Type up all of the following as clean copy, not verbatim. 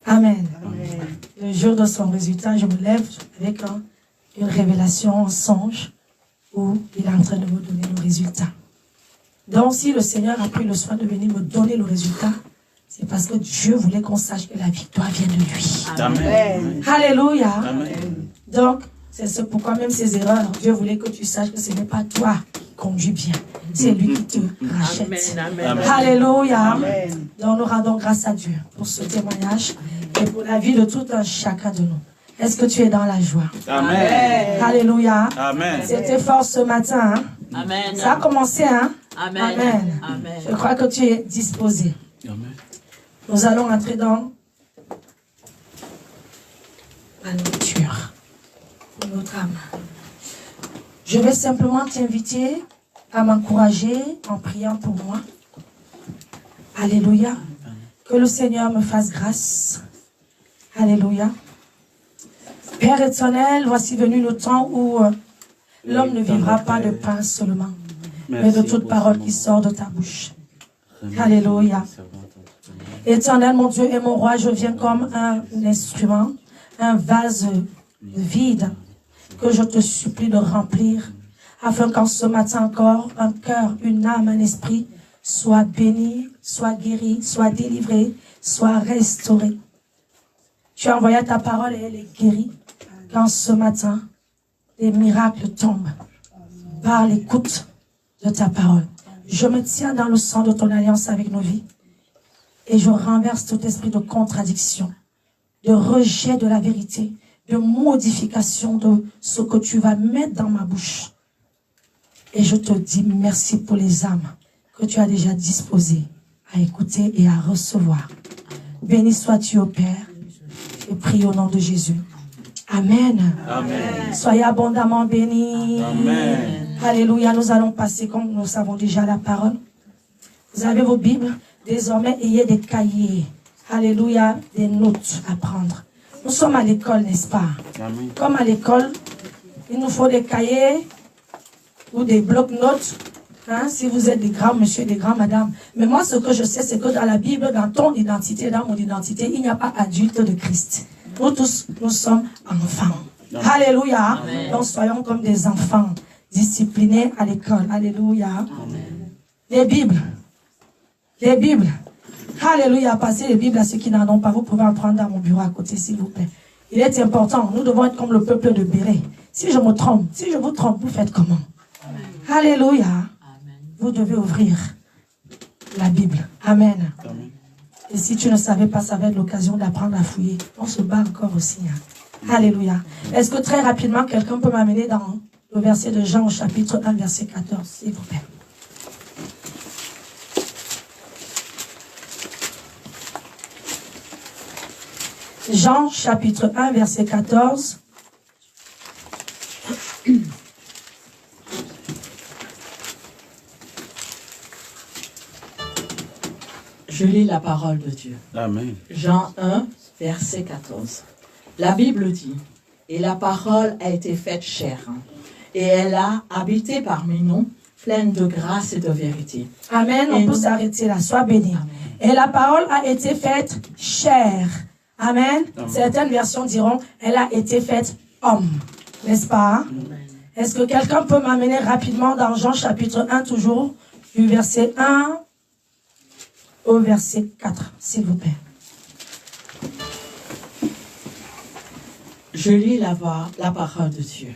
Amen. Le jour de son résultat, je me lève avec une révélation, un songe, où il est en train de me donner le résultat. Donc, si le Seigneur a pris le soin de venir me donner le résultat, c'est parce que Dieu voulait qu'on sache que la victoire vient de lui. Amen. Alléluia. Amen. Donc, c'est pourquoi même ces erreurs, Dieu voulait que tu saches que ce n'est pas toi qui conduis bien. C'est lui qui te rachète. Amen. Alléluia. Amen. Donc, nous rendons grâce à Dieu pour ce témoignage et pour la vie de tout un chacun de nous. Est-ce que tu es dans la joie? Amen. Alléluia. Amen. C'était fort ce matin. Hein? Amen. Ça a commencé, hein? Amen. Amen. Amen. Je crois que tu es disposé. Amen. Nous allons entrer dans la nourriture pour notre âme. Je vais simplement t'inviter à m'encourager en priant pour moi. Alléluia. Que le Seigneur me fasse grâce. Alléluia. Père éternel, voici venu le temps où l'homme ne vivra pas de pain seulement, mais de toute parole qui sort de ta bouche. Alléluia. Éternel, mon Dieu et mon roi, je viens comme un instrument, un vase vide que je te supplie de remplir, afin qu'en ce matin encore, un cœur, une âme, un esprit soit béni, soit guéri, soit délivré, soit restauré. Tu as envoyé ta parole et elle est guérie. Quand ce matin, les miracles tombent par l'écoute de ta parole. Je me tiens dans le sang de ton alliance avec nos vies et je renverse tout esprit de contradiction, de rejet de la vérité, de modification de ce que tu vas mettre dans ma bouche. Et je te dis merci pour les âmes que tu as déjà disposées à écouter et à recevoir. Béni sois-tu au Père et prie au nom de Jésus. Amen. Amen. Soyez abondamment bénis. Amen. Alléluia. Nous allons passer, comme nous savons déjà, la parole. Vous avez vos Bibles. Désormais, ayez des cahiers. Alléluia. Des notes à prendre. Nous sommes à l'école, n'est-ce pas? Amen. Comme à l'école, il nous faut des cahiers ou des blocs-notes. Hein, si vous êtes des grands monsieur, des grands madame. Mais moi, ce que je sais, c'est que dans la Bible, dans ton identité, dans mon identité, il n'y a pas adulte de Christ. Nous tous, nous sommes enfants. Amen. Alléluia. Amen. Donc, soyons comme des enfants, disciplinés à l'école. Alléluia. Amen. Les Bibles. Les Bibles. Alléluia. Passez les Bibles à ceux qui n'en ont pas. Vous pouvez en prendre dans mon bureau à côté, s'il vous plaît. Il est important. Nous devons être comme le peuple de Béret. Si je me trompe, si je vous trompe, vous faites comment? Amen. Alléluia. Amen. Vous devez ouvrir la Bible. Amen. Amen. Et si tu ne savais pas, ça va être l'occasion d'apprendre à fouiller. On se bat encore aussi. Hein. Alléluia. Est-ce que très rapidement, quelqu'un peut m'amener dans le verset de Jean au chapitre 1, verset 14, s'il vous plaît? Jean chapitre 1, verset 14. Je lis la parole de Dieu. Amen. Jean 1, verset 14. La Bible dit, « Et la parole a été faite chair, et elle a habité parmi nous, pleine de grâce et de vérité. » Amen. On peut s'arrêter là. Sois béni. Amen. Et la parole a été faite chair. Amen. Amen. Certaines versions diront, elle a été faite homme. N'est-ce pas? Est-ce que quelqu'un peut m'amener rapidement dans Jean chapitre 1, toujours, du verset 1 au verset 4, s'il vous plaît. Je lis la parole de Dieu.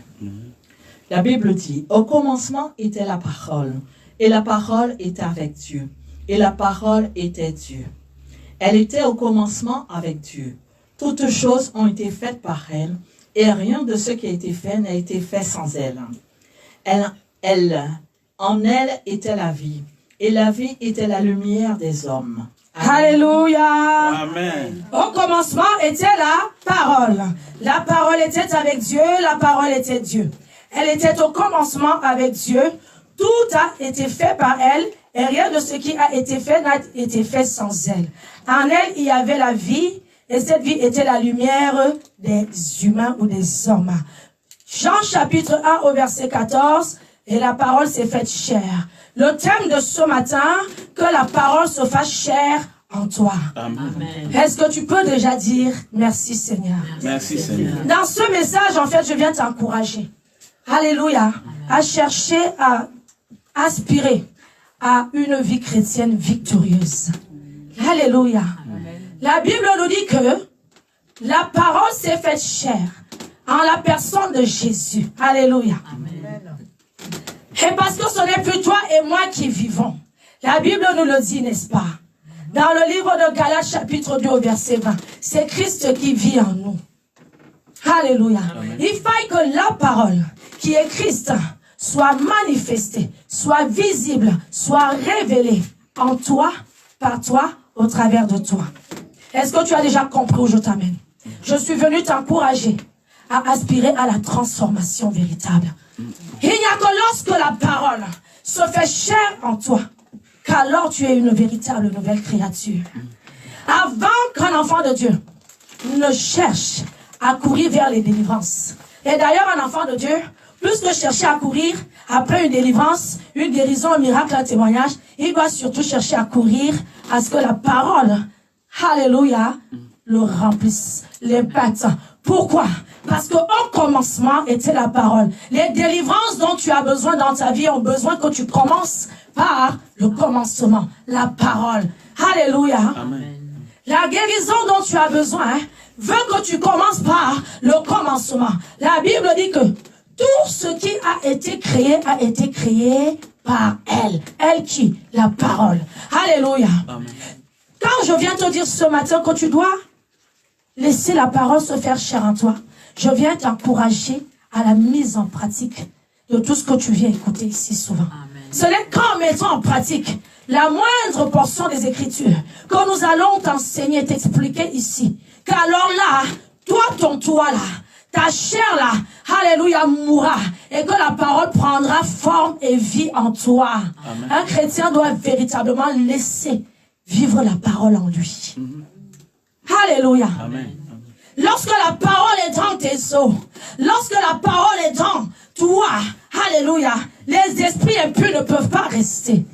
La Bible dit, « Au commencement était la parole, et la parole était avec Dieu, et la parole était Dieu. Elle était au commencement avec Dieu. Toutes choses ont été faites par elle, et rien de ce qui a été fait n'a été fait sans elle. En elle était la vie, et la vie était la lumière des hommes. » Alléluia. Amen. Au commencement était la parole. La parole était avec Dieu, la parole était Dieu. Elle était au commencement avec Dieu. Tout a été fait par elle, et rien de ce qui a été fait n'a été fait sans elle. En elle, il y avait la vie, et cette vie était la lumière des humains ou des hommes. Jean chapitre 1 au verset 14, et la parole s'est faite chair. Le thème de ce matin, que la parole se fasse chair en toi. Amen. Est-ce que tu peux déjà dire merci Seigneur? Merci Seigneur. Dans ce message, en fait, je viens t'encourager. Alléluia. À chercher à aspirer à une vie chrétienne victorieuse. Alléluia. La Bible nous dit que la parole s'est faite chair en la personne de Jésus. Alléluia. Et parce que ce n'est plus toi et moi qui vivons. La Bible nous le dit, n'est-ce pas? Dans le livre de Galates chapitre 2 au verset 20, c'est Christ qui vit en nous. Alléluia. Amen. Il faille que la parole qui est Christ soit manifestée, soit visible, soit révélée en toi, par toi, au travers de toi. Est-ce que tu as déjà compris où je t'amène? Je suis venu t'encourager à aspirer à la transformation véritable. Il n'y a que lorsque la parole se fait chair en toi qu'alors tu es une véritable nouvelle créature. Avant qu'un enfant de Dieu ne cherche à courir vers les délivrances. Et d'ailleurs, un enfant de Dieu, plus que chercher à courir après une délivrance, une guérison, un miracle, un témoignage, il doit surtout chercher à courir à ce que la parole, alléluia, le remplisse, l'impacte. Pourquoi? Parce qu'au commencement était la parole. Les délivrances dont tu as besoin dans ta vie ont besoin que tu commences par le commencement, la parole. Alléluia. Amen. La guérison dont tu as besoin veut que tu commences par le commencement. La Bible dit que tout ce qui a été créé par elle. Elle qui? La parole. Alléluia. Amen. Quand je viens te dire ce matin que tu dois laisser la parole se faire chair en toi, je viens t'encourager à la mise en pratique de tout ce que tu viens écouter ici souvent. Amen. Ce n'est qu'en mettant en pratique la moindre portion des Écritures que nous allons t'enseigner, t'expliquer ici, qu'alors là, toi, ton toi là, ta chair là, alléluia, mourra, et que la parole prendra forme et vie en toi. Amen. Un chrétien doit véritablement laisser vivre la parole en lui. Alléluia. Amen. Lorsque la parole est dans tes os, lorsque la parole est dans toi, alléluia, les esprits impurs ne peuvent pas rester.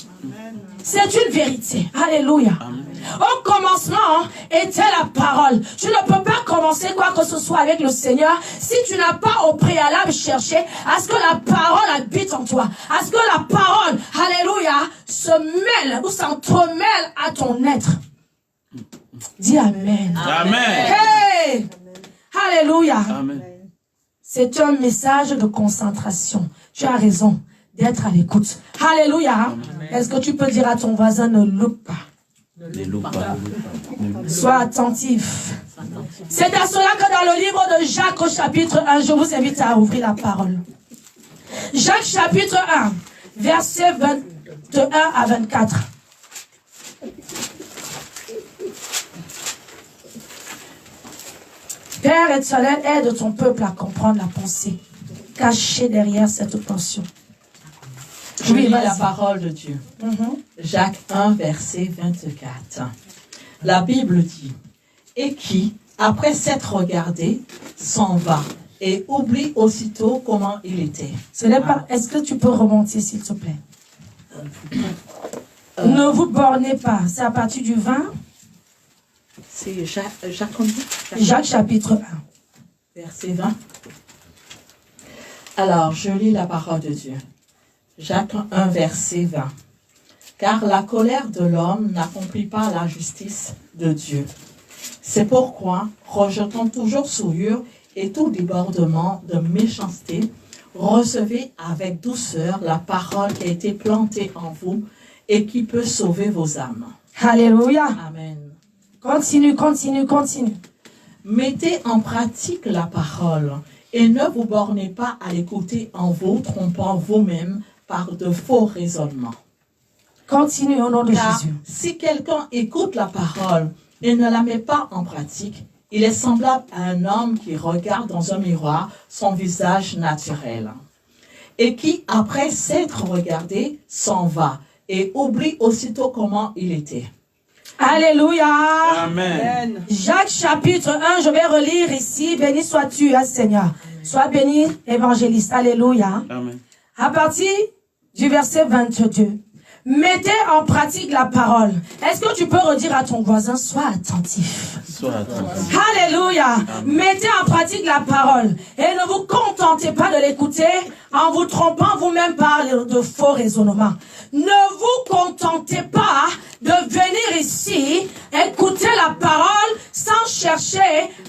C'est une vérité. Alléluia. Amen. Au commencement était la parole. Tu ne peux pas commencer quoi que ce soit avec le Seigneur si tu n'as pas au préalable cherché à ce que la parole habite en toi. À ce que la parole, alléluia, se mêle ou s'entremêle à ton être. Dis Amen. Amen. Hey! Alléluia. Amen. C'est un message de concentration. Tu as raison d'être à l'écoute. Alléluia. Est-ce que tu peux dire à ton voisin, ne loupe pas? Ne loupe pas. Sois attentif. C'est à cela que dans le livre de Jacques au chapitre 1, je vous invite à ouvrir la parole. Jacques chapitre 1, versets 21 à 24. Père éternel, aide ton peuple à comprendre la pensée cachée derrière cette portion. Je lis la parole de Dieu. Jacques 1, verset 24. La Bible dit, et qui, après s'être regardé, s'en va et oublie aussitôt comment il était. Ce n'est pas. Est-ce que tu peux remonter, s'il te plaît? Ne vous bornez pas. C'est à partir du 20. C'est Jacques chapitre 1. Verset 20. Alors, je lis la parole de Dieu. Jacques 1, verset 20. Car la colère de l'homme n'accomplit pas la justice de Dieu. C'est pourquoi, rejetant toujours souillure et tout débordement de méchanceté, recevez avec douceur la parole qui a été plantée en vous et qui peut sauver vos âmes. Alléluia. Amen. Continue, continue, continue. Mettez en pratique la parole et ne vous bornez pas à l'écouter en vous trompant vous-même par de faux raisonnements. Continue au nom de Car Jésus. si quelqu'un écoute la parole et ne la met pas en pratique, il est semblable à un homme qui regarde dans un miroir son visage naturel et qui, après s'être regardé, s'en va et oublie aussitôt comment il était. Alléluia. Amen. Jacques chapitre 1, je vais relire ici. Béni sois-tu, hein, Seigneur. Amen. Sois béni, évangéliste. Alléluia. Amen. À partir du verset 22. Mettez en pratique la parole. Est-ce que tu peux redire à ton voisin, sois attentif. Sois attentif. Alléluia. Mettez en pratique la parole. Et ne vous contentez pas de l'écouter en vous trompant vous-même par de faux raisonnements. Ne vous contentez pas de venir ici, écouter la parole sans chercher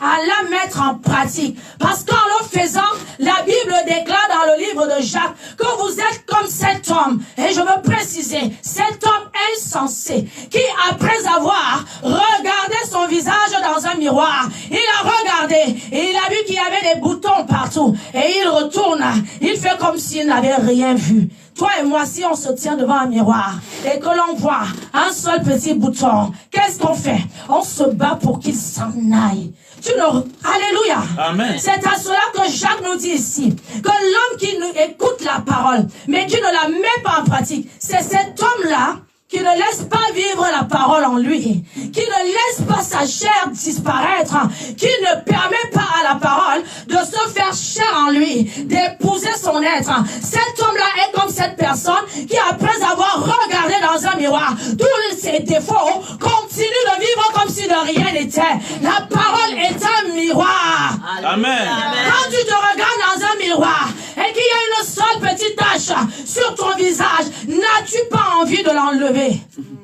à la mettre en pratique. Parce qu'en le faisant, la Bible déclare dans le livre de Jacques que vous êtes comme cet homme. Et je veux préciser, cet homme insensé qui, après avoir regardé son visage dans un miroir, il a regardé et il a vu qu'il y avait des boutons partout. Et il retourne, il fait comme s'il n'avait rien vu. Toi et moi, si on se tient devant un miroir et que l'on voit un seul petit bouton, qu'est-ce qu'on fait? On se bat pour qu'il s'en aille. Alléluia. Amen. C'est à cela que Jacques nous dit ici que l'homme qui nous écoute la parole, mais qui ne la met pas en pratique, c'est cet homme-là qui ne laisse pas vivre la parole en lui, qui ne laisse pas sa chair disparaître, qui ne permet pas à la parole de se faire chair en lui, d'épouser son être. Cet homme-là est comme cette personne qui, après avoir regardé dans un miroir tous ses défauts, continue de vivre comme si de rien n'était. La parole est un miroir. Amen. Quand tu te regardes dans un miroir et qu'il y a une seule petite tache sur ton visage, n'as-tu pas envie de l'enlever?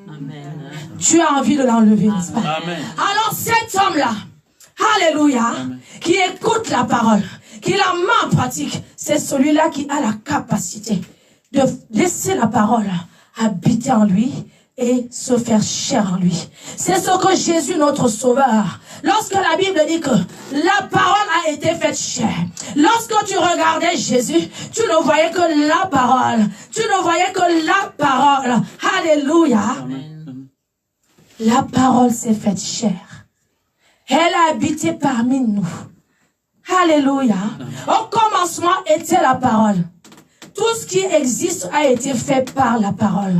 Amen. Tu as envie de l'enlever, n'est-ce pas? Amen. Alors cet homme-là, alléluia, qui écoute la parole, qui la met en pratique, c'est celui-là qui a la capacité de laisser la parole habiter en lui et se faire chair en lui. C'est ce que Jésus, notre Sauveur, lorsque la Bible dit que la parole a été faite chair, lorsque tu regardais Jésus, tu ne voyais que la parole. Tu ne voyais que la parole. Alléluia. Amen. La parole s'est faite chair. Elle a habité parmi nous. Alléluia. Au commencement était la parole. Tout ce qui existe a été fait par la parole.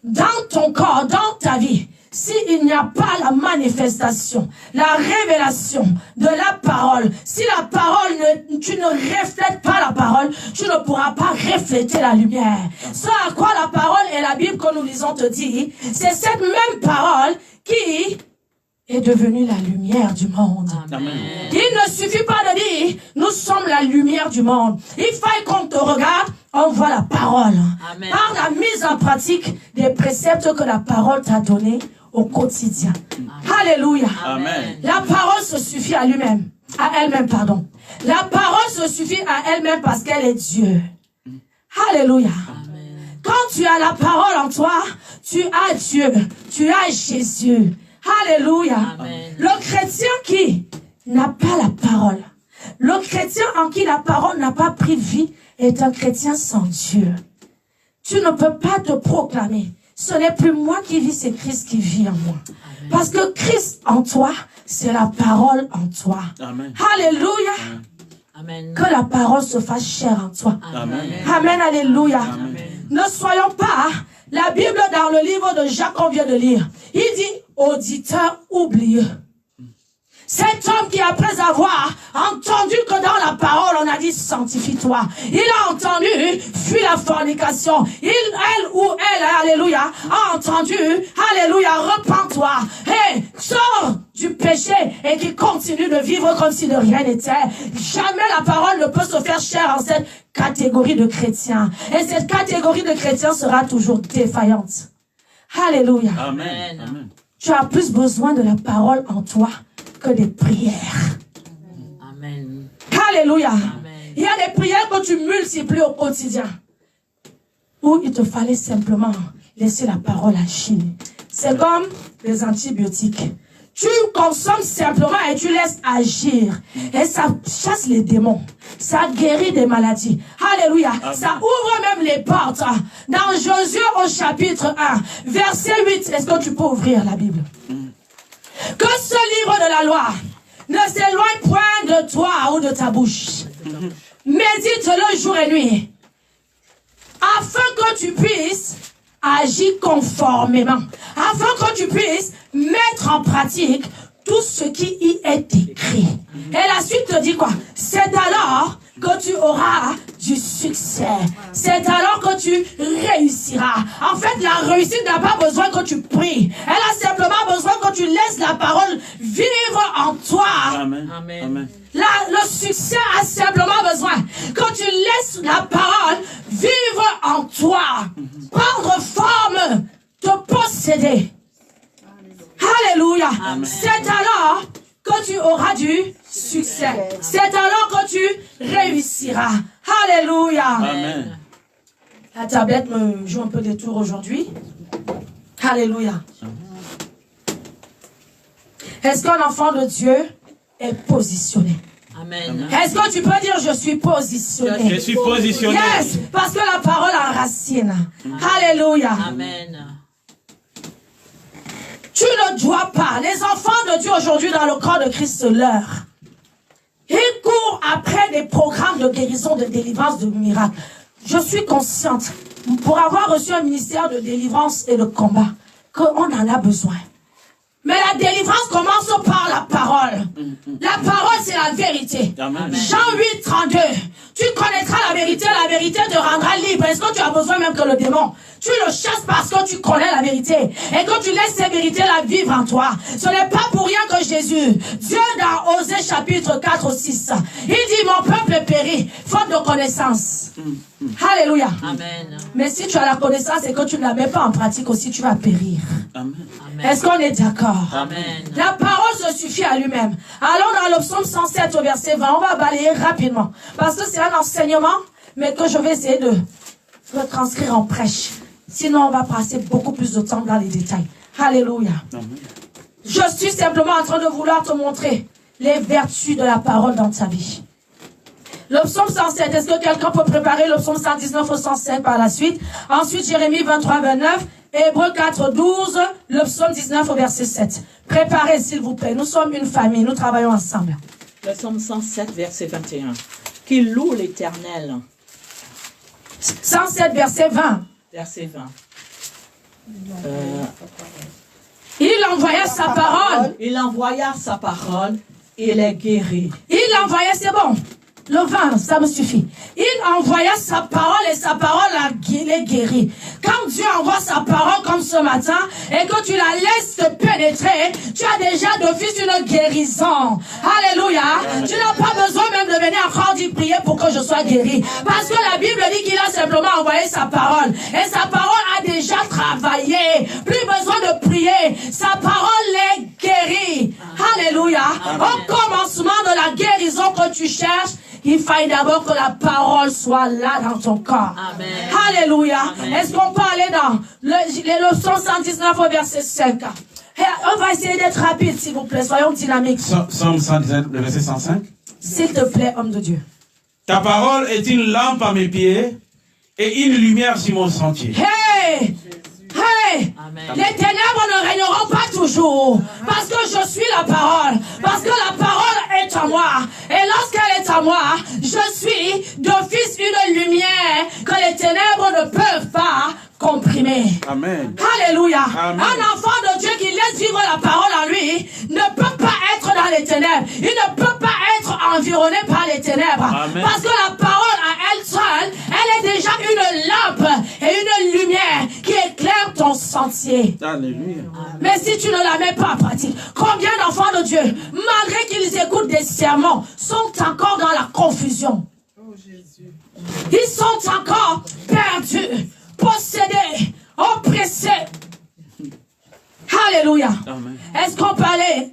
Dans ton corps, dans ta vie, s'il n'y a pas la manifestation, la révélation de la parole, si la parole, tu ne reflètes pas la parole, tu ne pourras pas refléter la lumière. Ce à quoi la parole et la Bible que nous lisons te dit, c'est cette même parole qui est devenue la lumière du monde. Amen. Il ne suffit pas de dire, nous sommes la lumière du monde. Il faut qu'on te regarde, on voit la parole. Amen. Par la mise en pratique des préceptes que la parole t'a donnés au quotidien. Alléluia. Amen. La parole se suffit à lui-même, à elle-même, pardon. La parole se suffit à elle-même parce qu'elle est Dieu. Alléluia. Quand tu as la parole en toi, tu as Dieu, tu as Jésus. Alléluia. Amen. Le chrétien qui n'a pas la parole, le chrétien en qui la parole n'a pas pris vie est un chrétien sans Dieu. Tu ne peux pas te proclamer. Ce n'est plus moi qui vis, c'est Christ qui vit en moi. Amen. Parce que Christ en toi, c'est la parole en toi. Amen. Alléluia. Amen. Que la parole se fasse chair en toi. Amen. Amen, alléluia. Amen. Ne soyons pas, la Bible dans le livre de Jacques qu'on vient de lire, il dit auditeur oublieux. Cet homme qui, après avoir entendu que dans la parole, on a dit sanctifie-toi, il a entendu fuis la fornication. Elle ou elle, alléluia, a entendu, alléluia, repens-toi. Hey, sors du péché et qui continue de vivre comme si de rien n'était. Jamais la parole ne peut se faire chair en cette catégorie de chrétiens. Et cette catégorie de chrétiens sera toujours défaillante. Alléluia. Amen. Amen. Tu as plus besoin de la parole en toi que des prières. Amen. Alléluia. Amen. Il y a des prières que tu multiplies au quotidien. Où il te fallait simplement laisser la parole agir. C'est comme les antibiotiques. Tu consommes simplement et tu laisses agir. Et ça chasse les démons. Ça guérit des maladies. Alléluia. Amen. Ça ouvre même les portes. Dans Josué au chapitre 1, verset 8, est-ce que tu peux ouvrir la Bible? Que ce livre de la loi ne s'éloigne point de toi ou de ta bouche. Médite-le jour et nuit, afin que tu puisses agir conformément, afin que tu puisses mettre en pratique tout ce qui y est écrit. Et la suite te dit quoi? C'est alors que tu auras du succès. C'est alors que tu réussiras. En fait, la réussite n'a pas besoin que tu pries. Elle a simplement besoin que tu laisses la parole vivre en toi. Amen. Amen. Le succès a simplement besoin que tu laisses la parole vivre en toi. Prendre forme, te posséder. Alléluia. C'est alors que tu auras du succès. C'est alors que tu réussiras. Alléluia. Amen. La tablette me joue un peu des tours aujourd'hui. Alléluia. Est-ce qu'un enfant de Dieu est positionné? Amen. Est-ce que tu peux dire je suis positionné? Je suis positionné. Yes, parce que la parole enracine. Alléluia. Amen. Tu ne dois pas. Les enfants de Dieu aujourd'hui dans le corps de Christ leur. Ils courent après des programmes de guérison, de délivrance, de miracles. Je suis consciente, pour avoir reçu un ministère de délivrance et de combat, qu'on en a besoin. Mais la délivrance commence par la parole. La parole, c'est la vérité. Amen. Jean 8, 32. Tu connaîtras la vérité te rendra libre. Est-ce que tu as besoin même que le démon? Tu le chasses parce que tu connais la vérité. Et que tu laisses ces vérités-là vivre en toi. Ce n'est pas pour rien que Jésus, Dieu dans Osée chapitre 4 au 6, il dit mon peuple périt, faute de connaissance. Alléluia. Amen. Mais si tu as la connaissance et que tu ne la mets pas en pratique aussi, tu vas périr. Amen. Est-ce qu'on est d'accord? Amen. La parole se suffit à lui-même. Allons dans le psaume 107 au verset 20. On va balayer rapidement. Parce que c'est un enseignement, mais que je vais essayer de retranscrire en prêche. Sinon, on va passer beaucoup plus de temps dans les détails. Alléluia. Amen. Je suis simplement en train de vouloir te montrer les vertus de la parole dans ta vie. Le psaume 107, est-ce que quelqu'un peut préparer le psaume 119 au 105 par la suite? Ensuite, Jérémie 23, 29, Hébreux 4, 12, le psaume 19 au verset 7. Préparez, s'il vous plaît. Nous sommes une famille, nous travaillons ensemble. Le psaume 107, verset 21. Qu'il loue l'Éternel. 107, verset 20. Verset 20. Il envoya sa parole. Il envoya sa parole et les guérit. Il envoya, c'est bon. Le 20, ça me suffit. Il envoya sa parole et sa parole les guérit. Quand Dieu envoie sa parole comme ce matin et que tu la laisses te pénétrer, tu as déjà d'office une guérison. Alléluia. Tu n'as pas besoin même de venir encore d'y prier pour que je sois guéri. Parce que la Bible dit qu'il a simplement envoyé sa parole. Et sa parole a déjà travaillé. Plus besoin de prier. Sa parole les guérit. Alléluia. Au commencement de la guérison que tu cherches, il faille d'abord que la parole soit là dans ton corps. Amen. Alléluia. Est-ce qu'on peut aller dans le psaume 119 au verset 5? On va essayer d'être rapide, s'il vous plaît. Soyons dynamiques. Psaume 119, le verset 105. S'il te plaît, homme de Dieu. Ta parole est une lampe à mes pieds et une lumière sur mon sentier. Hey! Hey! Amen. Les ténèbres ne régneront pas toujours. Parce que je suis la parole. Parce que la parole est en moi. Et lorsqu'elle est en moi, je suis d'office une lumière que les ténèbres ne peuvent pas comprimer. Amen. Alléluia. Amen. Un enfant de Dieu qui laisse vivre la parole en lui ne peut pas être dans les ténèbres. Il ne peut pas être environné par les ténèbres. Amen. Parce que la parole à elle seule, elle est déjà une lampe et une lumière qui éclaire ton sentier. Alléluia. Mais si tu ne la mets pas en pratique, combien d'enfants de Dieu, malgré qu'ils écoutent des sermons, sont encore dans la confusion? Ils sont encore perdus, possédés, oppressés. Alléluia. Amen. Est-ce qu'on peut aller?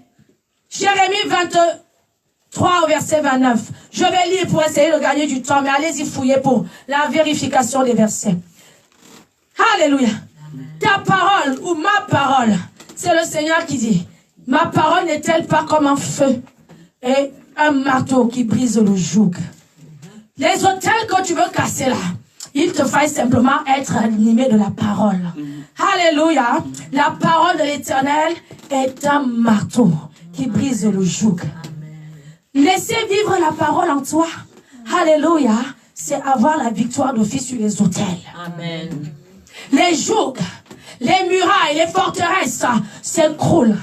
Jérémie 23 au verset 29. Je vais lire pour essayer de gagner du temps, mais allez-y fouiller pour la vérification des versets. Alléluia. Ta parole ou ma parole, c'est le Seigneur qui dit, ma parole n'est-elle pas comme un feu et un marteau qui brise le joug? Les autels que tu veux casser là, il te faille simplement être animé de la parole. Alléluia. La parole de l'Éternel est un marteau qui brise le joug. Laissez vivre la parole en toi. Alléluia. C'est avoir la victoire d'office sur les autels. Amen. Les jougs, les murailles, les forteresses s'écroulent.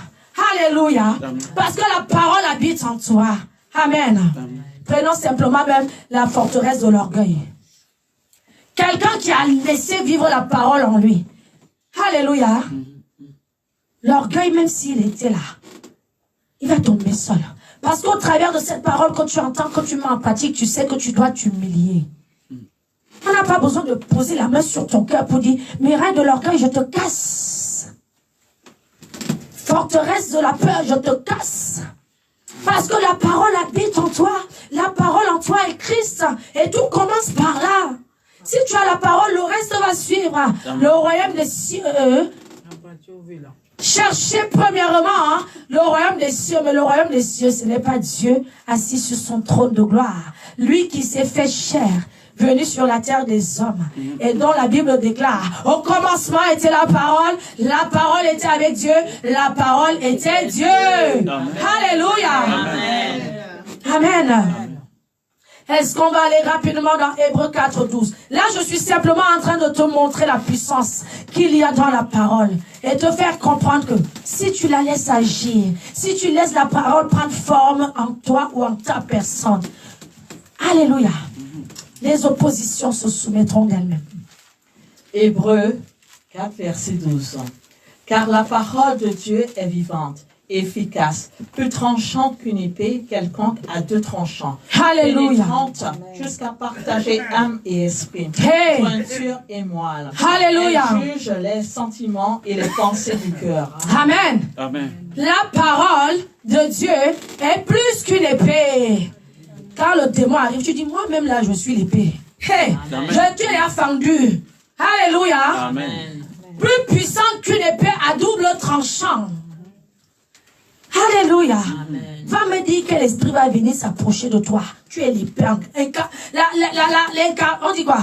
Alléluia. Parce que la parole habite en toi. Amen. Prenons simplement même la forteresse de l'orgueil. Quelqu'un qui a laissé vivre la parole en lui. Alléluia. L'orgueil, même s'il était là, il va tomber seul. Parce qu'au travers de cette parole que tu entends, que tu mets en pratique, tu sais que tu dois t'humilier. On n'a pas besoin de poser la main sur ton cœur pour dire, mes reins de l'orgueil, je te casse. Forteresse de la peur, je te casse. Parce que la parole habite en toi. La parole en toi est Christ. Et tout commence par là. Si tu as la parole, le reste va suivre. Le royaume des cieux. Cherchez premièrement le royaume des cieux. Mais le royaume des cieux, ce n'est pas Dieu assis sur son trône de gloire. Lui qui s'est fait chair, venu sur la terre des hommes. Et dont la Bible déclare, au commencement était la parole était avec Dieu, la parole était Dieu. Amen. Alléluia. Amen. Amen. Est-ce qu'on va aller rapidement dans Hébreux 4:12? Là, je suis simplement en train de te montrer la puissance qu'il y a dans la parole et te faire comprendre que si tu la laisses agir, si tu laisses la parole prendre forme en toi ou en ta personne, alléluia, les oppositions se soumettront d'elles-mêmes. Hébreux 4, verset 12. Car la parole de Dieu est vivante, efficace, plus tranchante qu'une épée quelconque à deux tranchants. Alléluia. Pénétrante jusqu'à partager âme et esprit, Hey. pointure et moelle. Alléluia. Elle juge les sentiments et les pensées du cœur. Amen. Amen. La parole de Dieu est plus qu'une épée. Quand le démon arrive, tu dis, moi-même là, je suis l'épée. Hey, je te l'ai fendu. Alléluia. Amen. Plus puissante qu'une épée à double tranchant. Alléluia. Amen. Va me dire quel esprit va venir s'approcher de toi. Tu es l'épée. On dit quoi?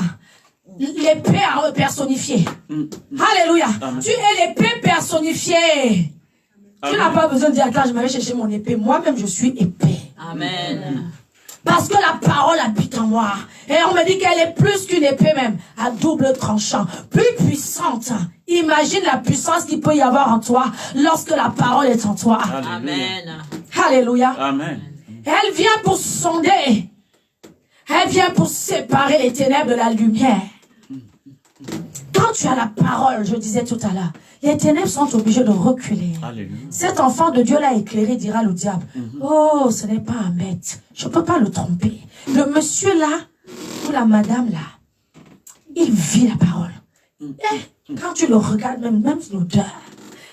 L'épée personnifiée. Alléluia. Amen. Tu es l'épée personnifiée. Tu n'as pas besoin de dire, attends, je m'avais cherché mon épée. Moi-même, je suis épée. Amen. Parce que la parole habite en moi. Et on me dit qu'elle est plus qu'une épée même, à double tranchant, plus puissante. Imagine la puissance qu'il peut y avoir en toi lorsque la parole est en toi. Amen. Alléluia. Amen. Elle vient pour sonder. Elle vient pour séparer les ténèbres de la lumière. Quand tu as la parole, je disais tout à l'heure, les ténèbres sont obligées de reculer. Alléluia. Cet enfant de Dieu l'a éclairé, dira le diable. Oh, ce n'est pas un bête. Je ne peux pas le tromper. Le monsieur là, ou la madame là, il vit la parole. Et quand tu le regardes, même l'odeur.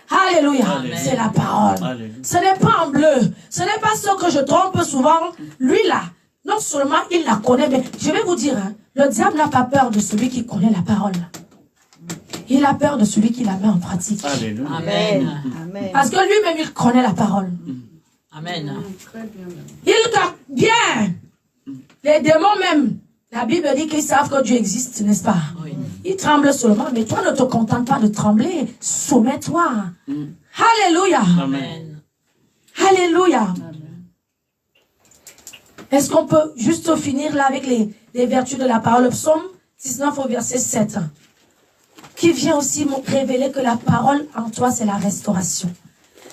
Alléluia, Alléluia. c'est la parole. Alléluia. Ce n'est pas en bleu. Ce n'est pas ce que je trompe souvent. Lui là, non seulement il la connaît, mais je vais vous dire, hein, le diable n'a pas peur de celui qui connaît la parole. Il a peur de celui qui la met en pratique. Alléluia. Amen. Parce que lui-même, il connaît la parole. Amen. Il capte bien. Les démons même, la Bible dit qu'ils savent que Dieu existe, n'est-ce pas? Oui. Ils tremblent seulement, mais toi ne te contente pas de trembler. Soumets-toi. Alléluia. Amen. Alléluia. Est-ce qu'on peut juste finir là avec les vertus de la parole? Psaume 19 au verset 7. Qui vient aussi me révéler que la parole en toi, c'est la restauration.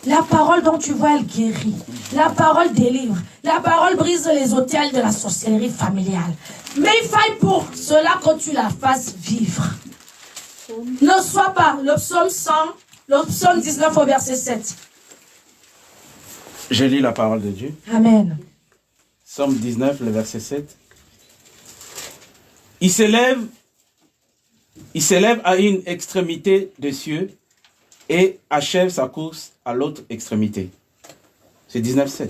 La parole dont tu vois, elle guérit. La parole délivre. La parole brise les autels de la sorcellerie familiale. Mais il faille pour cela que tu la fasses vivre. Ne sois pas le psaume 100, le psaume 19 au verset 7. Je lis la parole de Dieu. Amen. Psaume 19, le verset 7. Il s'élève à une extrémité des cieux et achève sa course à l'autre extrémité. C'est 19,7.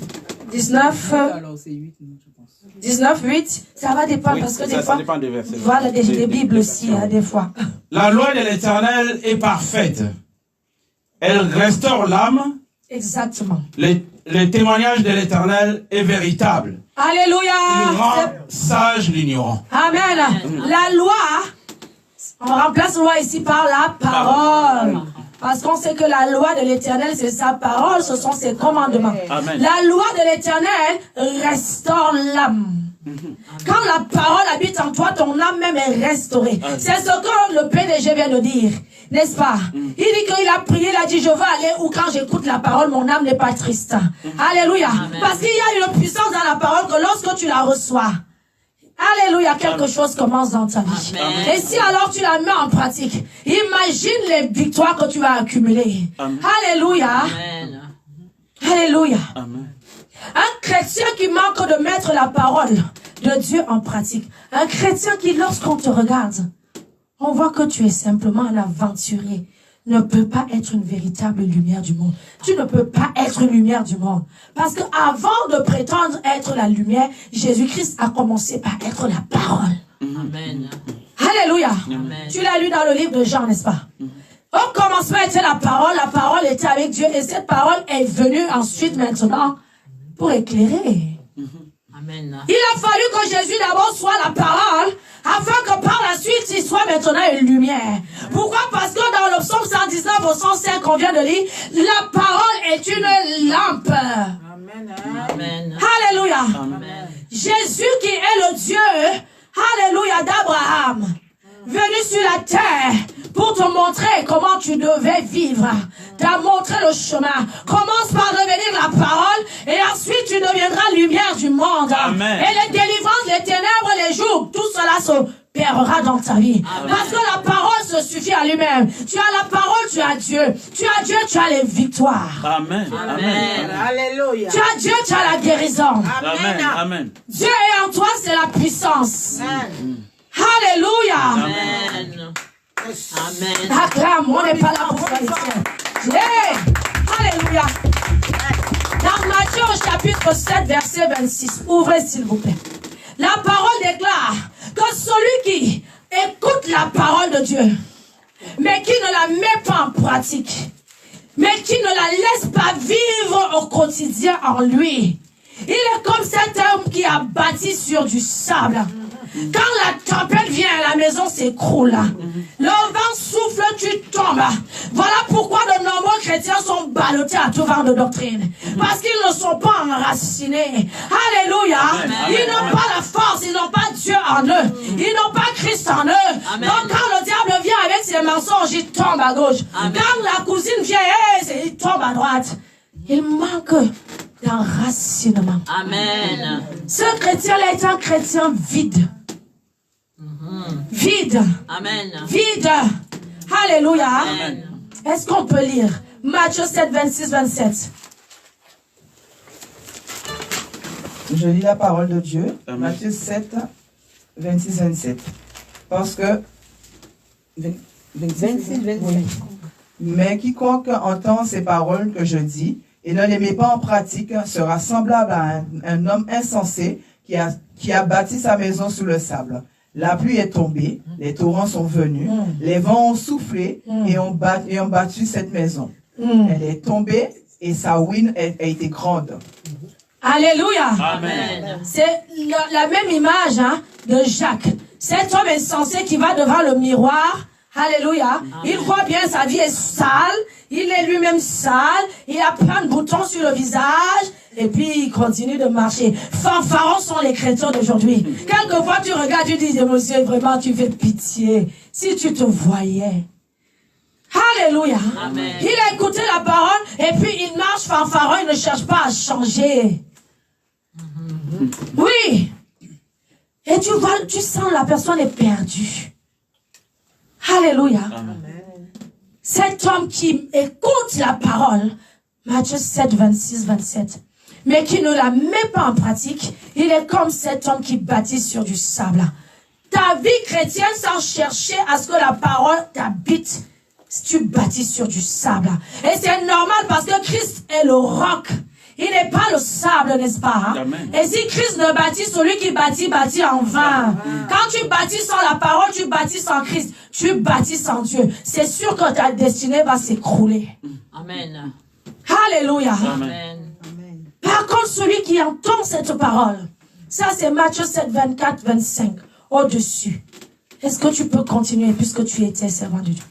19,8, ça va dépendre Oui, parce que ça des fois, dépend des versets. voilà des Bibles aussi, hein, des fois. La loi de l'Éternel est parfaite. Elle restaure l'âme. Exactement. Le témoignage de l'Éternel est véritable. Il Alléluia. rend sage l'ignorant. Amen. La loi, on remplace loi ici par la parole. Parce qu'on sait que la loi de l'Éternel, c'est sa parole, ce sont ses commandements. Amen. La loi de l'Éternel restaure l'âme. Quand la parole habite en toi, ton âme même est restaurée. C'est ce que le PDG vient de dire, n'est-ce pas? Il dit qu'il a prié, il a dit, je veux aller où quand j'écoute la parole, mon âme n'est pas triste. Alléluia. Amen. Parce qu'il y a une puissance dans la parole que lorsque tu la reçois, Alléluia, quelque chose commence dans ta vie. Amen. Et si alors tu la mets en pratique, imagine les victoires que tu vas accumuler. Amen. Alléluia. Amen. Alléluia. Amen. Un chrétien qui manque de mettre la parole de Dieu en pratique. Un chrétien qui, lorsqu'on te regarde, on voit que tu es simplement un aventurier. Ne peut pas être une véritable lumière du monde. Tu ne peux pas être une lumière du monde. Parce que avant de prétendre être la lumière, Jésus-Christ a commencé par être la parole. Amen. Alléluia. Amen. Tu l'as lu dans le livre de Jean, n'est-ce pas? Au commencement était la parole était avec Dieu et cette parole est venue ensuite maintenant pour éclairer. Amen. Il a fallu que Jésus d'abord soit la parole, afin que par la suite, il soit maintenant une lumière. Pourquoi? Parce que dans le psaume 119 au 105 qu'on vient de lire, la parole est une lampe. Amen. Amen. Alléluia. Amen. Jésus qui est le Dieu, alléluia, d'Abraham, venu sur la terre pour te montrer comment tu devais vivre, t'a montré le chemin. Commence par devenir la parole et ensuite tu deviendras lumière du monde. Amen. Et les délivrances, les ténèbres, les jours, tout cela s'opérera dans ta vie. Amen. Parce que la parole se suffit à lui-même. Tu as la parole, tu as Dieu. Tu as Dieu, tu as les victoires. Amen. Amen. Alléluia. Tu as Dieu, tu as la guérison. Amen. Amen. Dieu est en toi, c'est la puissance. Amen. Alléluia. Amen. Amen. Acclame, on n'est pas là pour faire les siens. Hey, alléluia. Dans Matthieu au chapitre 7, verset 26, ouvrez s'il vous plaît. La parole déclare que celui qui écoute la parole de Dieu, mais qui ne la met pas en pratique, mais qui ne la laisse pas vivre au quotidien en lui, il est comme cet homme qui a bâti sur du sable. Quand la tempête vient, la maison s'écroule. Le vent souffle, tu tombes. Voilà pourquoi de nombreux chrétiens sont ballottés à tout vent de doctrine. Parce qu'ils ne sont pas enracinés. Alléluia. Amen. Ils n'ont pas la force, ils n'ont pas Dieu en eux. Ils n'ont pas Christ en eux. Amen. Donc quand le diable vient avec ses mensonges, il tombe à gauche. Amen. Quand la cousine vient, il tombe à droite. Il manque d'enracinement. Amen. Ce chrétien-là est un chrétien vide. Vide. Amen. Vide. Alléluia. Amen. Est-ce qu'on peut lire Matthieu 7, 26, 27? Je lis la parole de Dieu, Amen. Matthieu 7, 26, 27. Parce que... 26, 27. Oui. Mais quiconque entend ces paroles que je dis et ne les met pas en pratique sera semblable à un homme insensé qui a bâti sa maison sous le sable. La pluie est tombée, les torrents sont venus, les vents ont soufflé et ont battu cette maison. Elle est tombée et sa ruine a été grande. Alléluia. Amen. C'est la même image de Jacques. Cet homme insensé qui va devant le miroir. Alléluia. Il voit bien sa vie est sale. Il est lui-même sale. Il a plein de boutons sur le visage. Et puis, il continue de marcher. Fanfarons sont les chrétiens d'aujourd'hui. Quelquefois, tu regardes, tu dis, monsieur, vraiment, tu fais pitié. Si tu te voyais. Alléluia. Amen. Il a écouté la parole et puis il marche fanfaron, il ne cherche pas à changer. Oui. Et tu vois, tu sens la personne est perdue. Alléluia. Cet homme qui écoute la parole, Matthieu 7, 26, 27, mais qui ne la met pas en pratique, il est comme cet homme qui bâtit sur du sable. Ta vie chrétienne sans chercher à ce que la parole t'habite, tu bâtis sur du sable. Et c'est normal parce que Christ est le roc. Il n'est pas le sable, n'est-ce pas? Amen. Et si Christ ne bâtit, celui qui bâtit, bâtit en vain. Quand tu bâtis sans la parole, tu bâtis sans Christ. Tu bâtis sans Dieu. C'est sûr que ta destinée va s'écrouler. Amen. Alléluia. Amen. Par contre, celui qui entend cette parole, ça c'est Matthieu 7, 24, 25, au-dessus. Est-ce que tu peux continuer puisque tu étais servant de Dieu?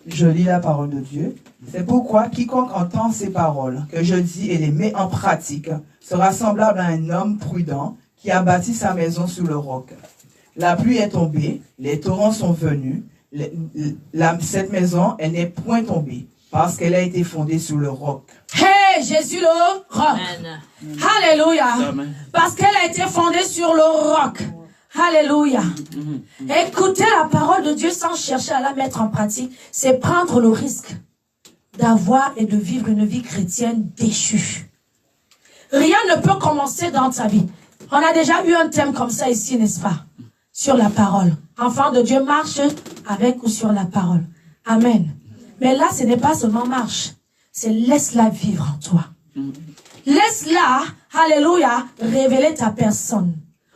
Je lis la parole de Dieu. C'est pourquoi quiconque entend ces paroles que je dis et les met en pratique sera semblable à un homme prudent qui a bâti sa maison sur le roc. La pluie est tombée, les torrents sont venus. Cette maison, elle n'est point tombée parce qu'elle a été fondée sur le roc. Hey, Jésus le roc. Amen. Alléluia. Amen. Parce qu'elle a été fondée sur le roc. Alléluia. Écouter la parole de Dieu sans chercher à la mettre en pratique, c'est prendre le risque d'avoir et de vivre une vie chrétienne déchue. Rien ne peut commencer dans ta vie. On a déjà eu un thème comme ça ici, n'est-ce pas? Sur la parole. Enfant de Dieu marche avec ou sur la parole. Amen. Mais là, ce n'est pas seulement marche. C'est laisse-la vivre en toi. Laisse-la, alléluia, révéler ta personne.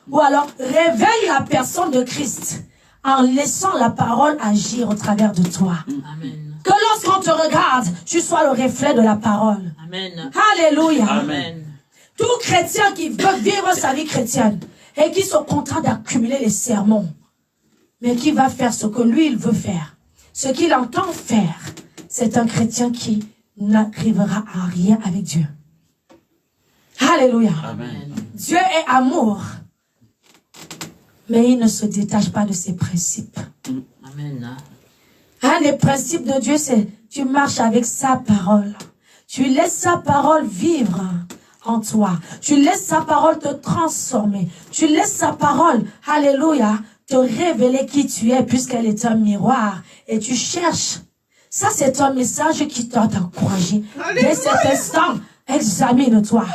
Ou alors, révèle la personne de Christ en laissant la parole agir au travers de toi. Amen. Que lorsqu'on te regarde, tu sois le reflet de la parole. Amen. Alléluia. Amen. Tout chrétien qui veut vivre sa vie chrétienne et qui se contente d'accumuler les sermons, mais qui va faire ce que lui, il veut faire, ce qu'il entend faire, c'est un chrétien qui n'arrivera à rien avec Dieu. Alléluia. Amen. Dieu est amour, mais il ne se détache pas de ses principes. Amen. Un des principes de Dieu, c'est tu marches avec sa parole. Tu laisses sa parole vivre en toi. Tu laisses sa parole te transformer. Tu laisses sa parole, alléluia, te révéler qui tu es puisqu'elle est un miroir. Et tu cherches. Ça, c'est un message qui doit t'encourager. Dès cet instant, examine-toi.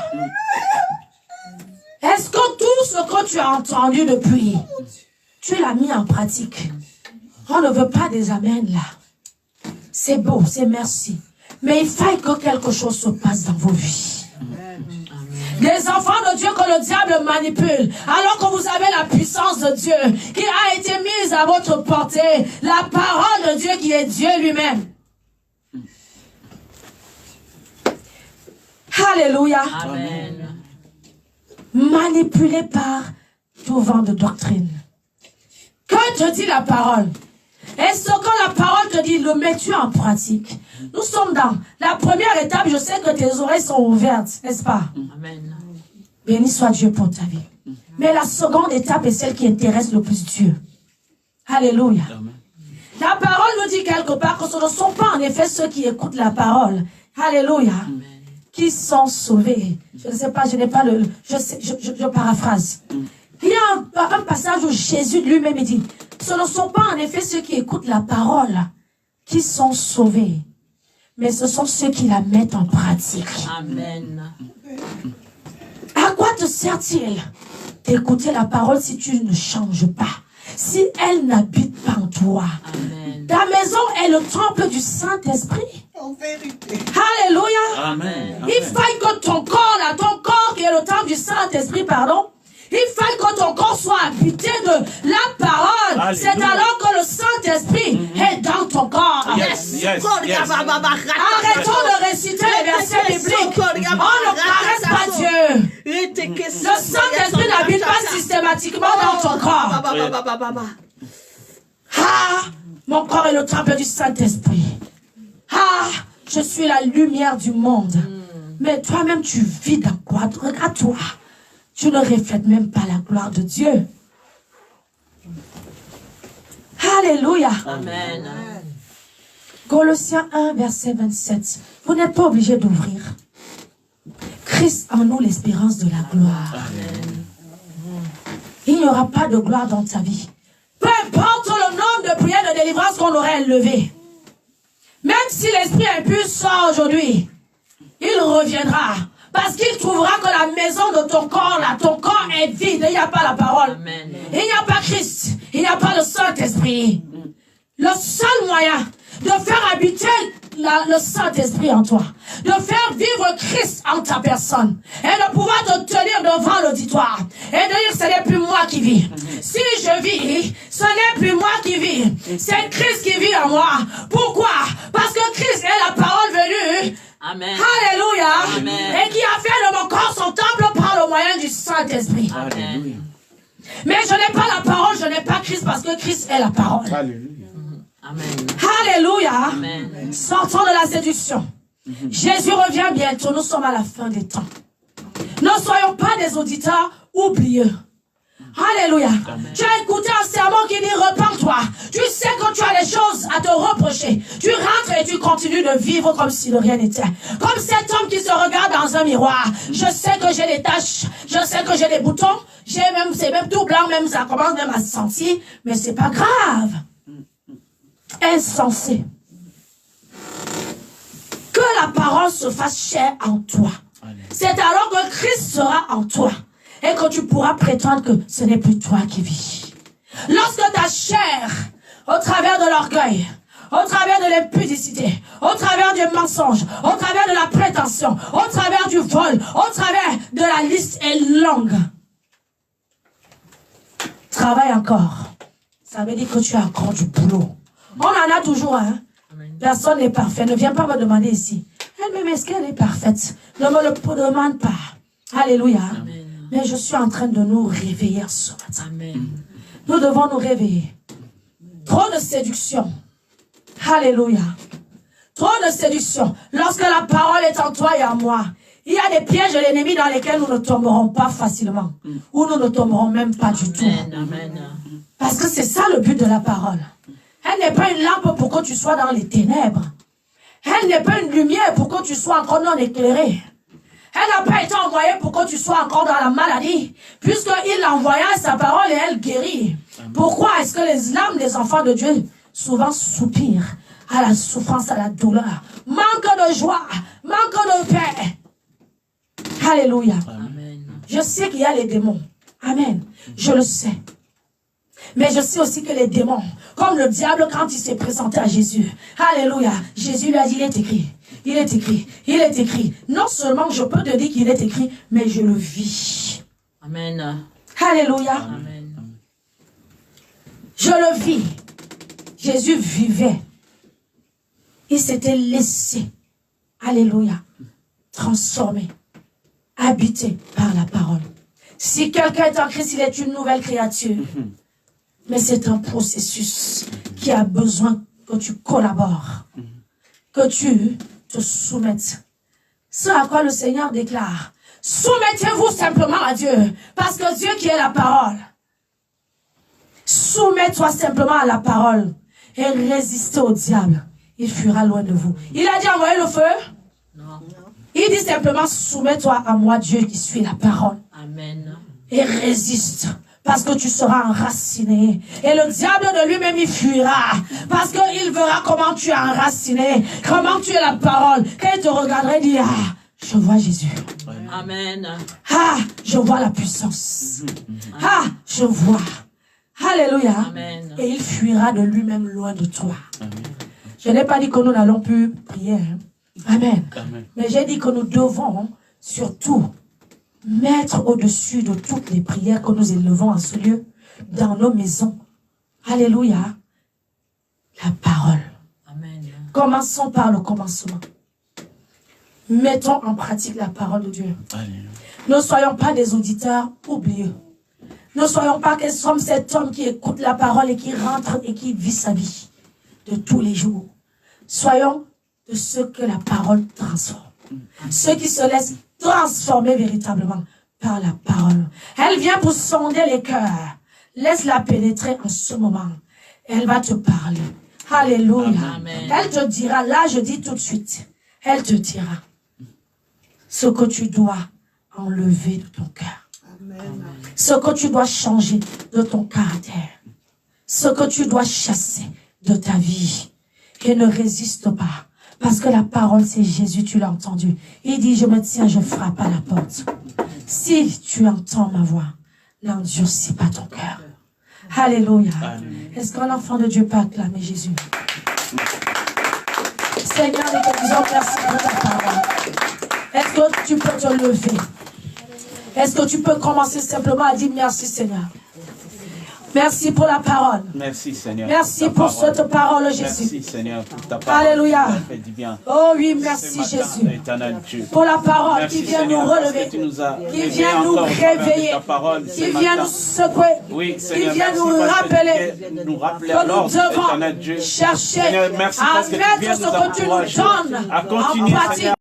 Est-ce que tout ce que tu as entendu depuis, tu l'as mis en pratique? On ne veut pas des amens là. C'est beau, c'est merci. Mais il faut que quelque chose se passe dans vos vies. Des enfants de Dieu que le diable manipule, alors que vous avez la puissance de Dieu qui a été mise à votre portée, la parole de Dieu qui est Dieu lui-même. Alléluia. Amen. Manipulé par tout vent de doctrine. Que te dit la parole? Et ce que la parole te dit, le mets-tu en pratique? Nous sommes dans la première étape. Je sais que tes oreilles sont ouvertes, n'est-ce pas? Amen. Béni soit Dieu pour ta vie. Mais la seconde étape est celle qui intéresse le plus Dieu. Alléluia. La parole nous dit quelque part que ce ne sont pas en effet ceux qui écoutent la parole. Alléluia. Qui sont sauvés. Je ne sais pas, je n'ai pas le... Je paraphrase. Il y a un passage où Jésus lui-même dit, ce ne sont pas en effet ceux qui écoutent la parole qui sont sauvés, mais ce sont ceux qui la mettent en pratique. Amen. À quoi te sert-il d'écouter la parole si tu ne changes pas, si elle n'habite pas en toi? Amen. Ta maison est le temple du Saint-Esprit. En vérité. Alléluia. Amen. Il faut que ton corps, là, ton corps qui est le temple du Saint-Esprit, pardon, il faut que ton corps soit habité de la parole. Alléluia. C'est alors que le Saint-Esprit est dans ton corps. Yes, yes, yes. Arrêtons de réciter les versets bibliques. On ne caresse pas Dieu. Le Saint-Esprit n'habite pas systématiquement dans ton corps. Ah, mon corps est le temple du Saint-Esprit. Ah, je suis la lumière du monde. Mais toi-même, tu vis dans quoi? Regarde-toi. Tu ne reflètes même pas la gloire de Dieu. Alléluia. Amen. Colossiens 1, verset 27. Vous n'êtes pas obligé d'ouvrir. Christ en nous l'espérance de la gloire. Il n'y aura pas de gloire dans ta vie. Peu importe le nombre de prières de délivrance qu'on aurait élevées. Même si l'esprit impur sort aujourd'hui, il reviendra. Parce qu'il trouvera que la maison de ton corps, là, ton corps est vide. Il n'y a pas la parole. Amen. Il n'y a pas Christ. Il n'y a pas le Saint-Esprit. Le seul moyen de faire habiter le Saint-Esprit en toi, de faire vivre Christ en ta personne, et de pouvoir te tenir devant l'auditoire, et de dire, ce n'est plus moi qui vis. Si je vis, ce n'est plus moi qui vis. C'est Christ qui vit en moi. Pourquoi? Parce que Christ est la parole venue. Amen. Alléluia. Amen. Et qui a fait de mon corps son temple par le moyen du Saint-Esprit. Amen. Mais je n'ai pas la parole, je n'ai pas Christ parce que Christ est la parole. Alléluia. Amen. Alléluia. Amen. Sortons de la séduction. Jésus revient bientôt, nous sommes à la fin des temps. Ne soyons pas des auditeurs oublieux. Alléluia. Tu as écouté un sermon qui dit repens-toi. Tu sais que tu as des choses à te reprocher. Tu rentres et tu continues de vivre comme si de rien n'était. Comme cet homme qui se regarde dans un miroir. Je sais que j'ai des taches. Je sais que j'ai des boutons. c'est même tout blanc, même ça commence même à se sentir, mais c'est pas grave. Insensé. Que la parole se fasse chair en toi. C'est alors que Christ sera en toi et que tu pourras prétendre que ce n'est plus toi qui vis. Lorsque ta chair, au travers de l'orgueil, au travers de l'impudicité, au travers du mensonge, au travers de la prétention, au travers du vol, au travers de la liste est longue. Travaille encore. Ça veut dire que tu as encore du boulot. On en a toujours, hein. Personne n'est parfait. Ne viens pas me demander ici. Elle-même, est-ce qu'elle est parfaite? Ne me le demande pas. Alléluia. Amen. Mais je suis en train de nous réveiller ce matin. Amen. Nous devons nous réveiller. Trop de séduction. Alléluia. Trop de séduction. Lorsque la parole est en toi et en moi, il y a des pièges de l'ennemi dans lesquels nous ne tomberons pas facilement. Ou nous ne tomberons même pas du tout. Amen. Parce que c'est ça le but de la parole. Elle n'est pas une lampe pour que tu sois dans les ténèbres. Elle n'est pas une lumière pour que tu sois encore non éclairé. Elle n'a pas été envoyée pour que tu sois encore dans la maladie. Puisqu'il l'a envoyée à sa parole et elle guérit. Pourquoi est-ce que les âmes des enfants de Dieu souvent soupirent à la souffrance, à la douleur? Manque de joie, manque de paix. Alléluia. Amen. Je sais qu'il y a les démons. Amen. Je le sais. Mais je sais aussi que les démons, comme le diable quand il s'est présenté à Jésus, alléluia, Jésus lui a dit, il est écrit, il est écrit, il est écrit. Non seulement je peux te dire qu'il est écrit, mais je le vis. Amen. Alléluia. Amen. Je le vis. Jésus vivait. Il s'était laissé, alléluia, transformé, habité par la parole. Si quelqu'un est en Christ, il est une nouvelle créature. Mais c'est un processus qui a besoin que tu collabores, que tu te soumettes. Ce à quoi le Seigneur déclare, soumettez-vous simplement à Dieu, parce que Dieu qui est la parole. Soumets-toi simplement à la parole et résistez au diable. Il fuira loin de vous. Il a dit envoyer le feu? Non. Il dit simplement soumets-toi à moi, Dieu qui suis la parole. Amen. Et résiste. Parce que tu seras enraciné. Et le diable de lui-même, il fuira. Parce qu'il verra comment tu es enraciné. Comment tu es la parole. Quand il te regarderait, il dit, ah, je vois Jésus. Amen. Ah, je vois la puissance. Ah, je vois. Alléluia. Amen. Et il fuira de lui-même loin de toi. Amen. Je n'ai pas dit que nous n'allons plus prier. Amen. Amen. Mais j'ai dit que nous devons surtout mettre au-dessus de toutes les prières que nous élevons en ce lieu, dans nos maisons. Alléluia. La parole. Amen. Commençons par le commencement. Mettons en pratique la parole de Dieu. Alléluia. Ne soyons pas des auditeurs oublieux. Ne soyons pas que sommes cet homme qui écoute la parole et qui rentre et qui vit sa vie de tous les jours. Soyons de ceux que la parole transforme. Ceux qui se laissent transformer véritablement par la parole. Elle vient pour sonder les cœurs. Laisse-la pénétrer en ce moment. Elle va te parler. Alléluia. Amen. Elle te dira, là je dis tout de suite, elle te dira ce que tu dois enlever de ton cœur. Amen. Ce que tu dois changer de ton caractère. Ce que tu dois chasser de ta vie. Et ne résiste pas. Parce que la parole, c'est Jésus, tu l'as entendu. Il dit, je me tiens, je frappe à la porte. Si tu entends ma voix, n'endurcis pas ton cœur. Alléluia. Est-ce qu'un enfant de Dieu peut acclamer Jésus? Seigneur, nous te disons merci pour ta parole. Est-ce que tu peux te lever? Est-ce que tu peux commencer simplement à dire merci Seigneur? Merci pour la parole. Merci Seigneur. Merci pour cette parole, Jésus. Merci Seigneur pour ta parole. Alléluia. Fait du bien. Oh oui, merci Jésus. Pour la parole merci, qui vient Seigneur, nous relever, qui vient nous réveiller, qui vient nous secouer, oui, Seigneur, qui vient nous rappeler que nous devons chercher Seigneur, merci à mettre ce que tu nous donnes en pratique.